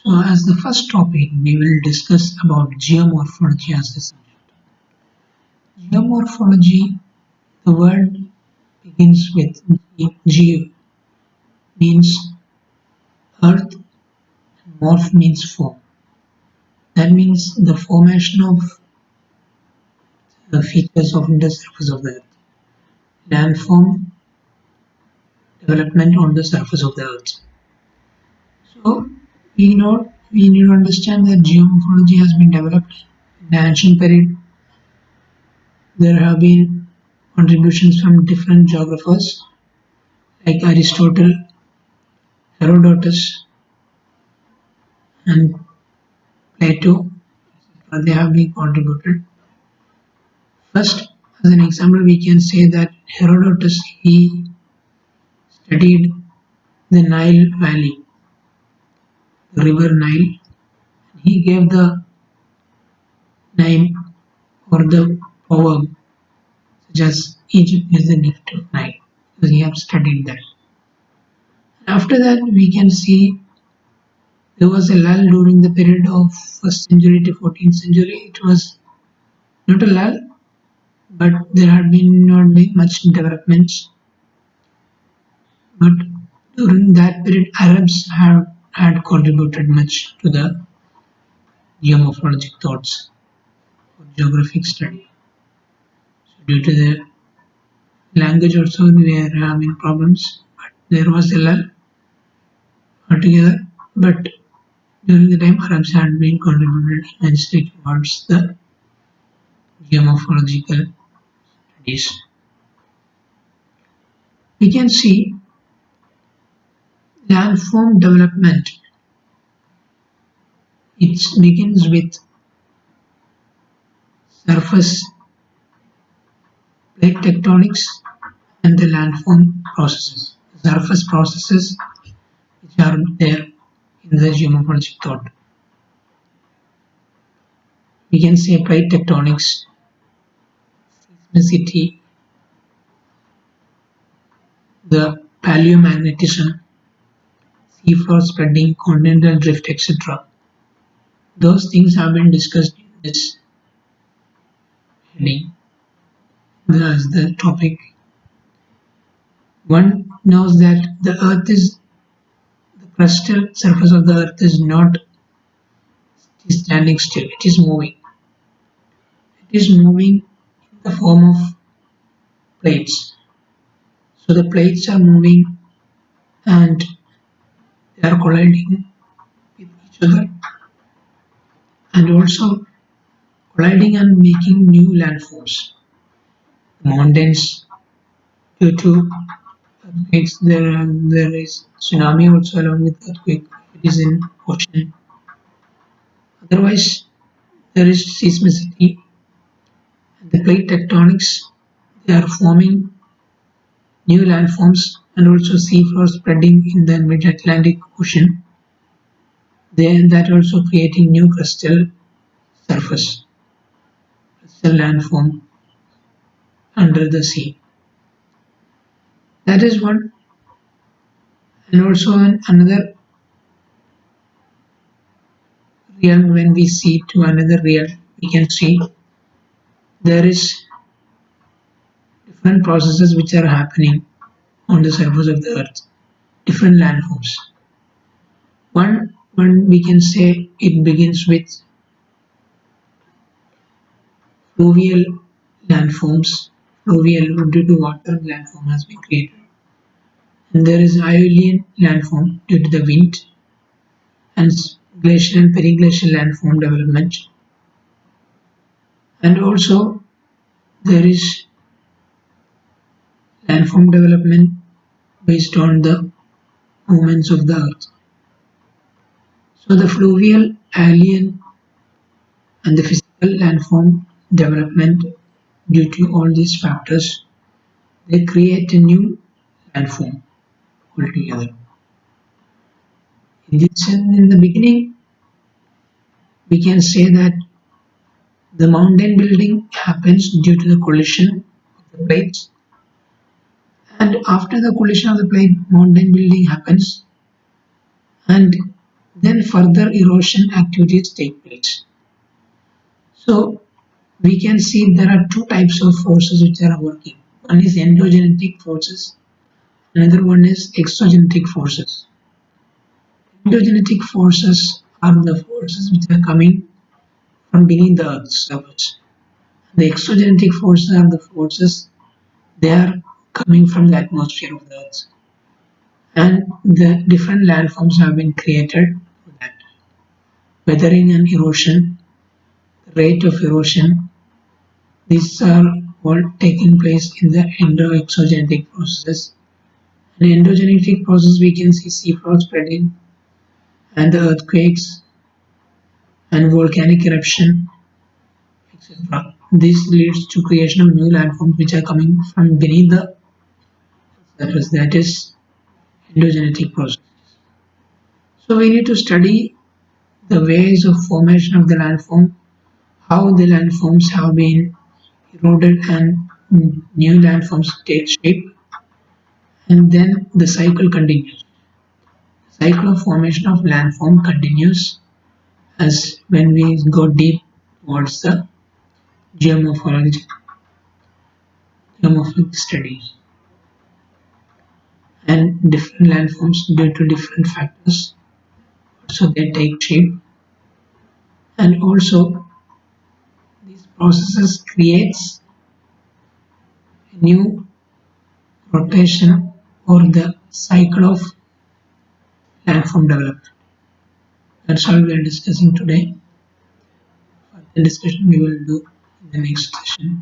So, as the first topic, we will discuss about geomorphology as the subject. Geomorphology, the word begins with geo, means earth, and morph means form. That means the formation of the features of the surface of the earth. Landform development on the surface of the earth. So, we need to understand that geomorphology has been developed in the ancient period. There have been contributions from different geographers like Aristotle, Herodotus, and Plato. They have been contributed. First, as an example, we can say that Herodotus he studied the Nile Valley, the river Nile. He gave the name or the proverb such as Egypt is the gift of Nile because he have studied that. After that, we can see there was a lull during the period of first century to 14th century. It was not a lull, but there had been not been much developments. But during that period, Arabs have had contributed much to the geomorphologic thoughts or geographic study. So due to the language also we are having problems, but there was a lull altogether. But during the time Arabs had been contributed immensely towards the geomorphological studies. We can see landform development. It begins with surface plate tectonics and the landform processes. Surface processes which are there in the geomorphologic thought. We can say plate tectonics, seismicity, the paleomagnetism, seafloor spreading, continental drift, etc. Those things have been discussed in this heading as the topic. One knows that the earth is the crustal surface of the earth is not standing still, it is moving. It is moving in the form of plates. So the plates are moving and they are colliding with each other and also colliding and making new landforms. Mountains due to earthquakes, there is tsunami also along with earthquake. It is in ocean. Otherwise, there is seismicity and the plate tectonics. They are forming new landforms and also seafloor spreading in the mid-Atlantic Ocean. Then that also creating new crustal surface, crustal landform under the sea. That is one. And also another realm when we see to another realm, we can see there is different processes which are happening on the surface of the earth, different landforms. One we can say it begins with fluvial landforms. Fluvial due to water landform has been created. And there is Aeolian landform due to the wind and glacial and periglacial landform development. And also there is landform development based on the movements of the earth. So the fluvial, Aeolian and the physical landform development due to all these factors, they create a new landform altogether. In the beginning, we can say that the mountain building happens due to the collision of the plates, and after the collision of the plate, mountain building happens, and then further erosion activities take place. So we can see there are two types of forces which are working. One is endogenetic forces, another one is exogenetic forces. Endogenetic forces are the forces which are coming from beneath the earth's surface. The exogenetic forces are the forces they are coming from the atmosphere of the earth. And the different landforms have been created for that. Weathering and erosion, the rate of erosion, these are all taking place in the endo-exogenetic processes. In endogenetic process, we can see seafloor spreading and the earthquakes and volcanic eruption, etc. This leads to creation of new landforms which are coming from beneath the surface. That is endogenetic process. So we need to study the ways of formation of the landform, how the landforms have been eroded and new landforms take shape, and then the cycle continues. Cycle of formation of landform continues as when we go deep towards the geomorphology, geomorphic studies, and different landforms due to different factors. So they take shape, and also these processes creates a new rotation or the cycle of landform development. That's all we are discussing today. The discussion we will do in the next session.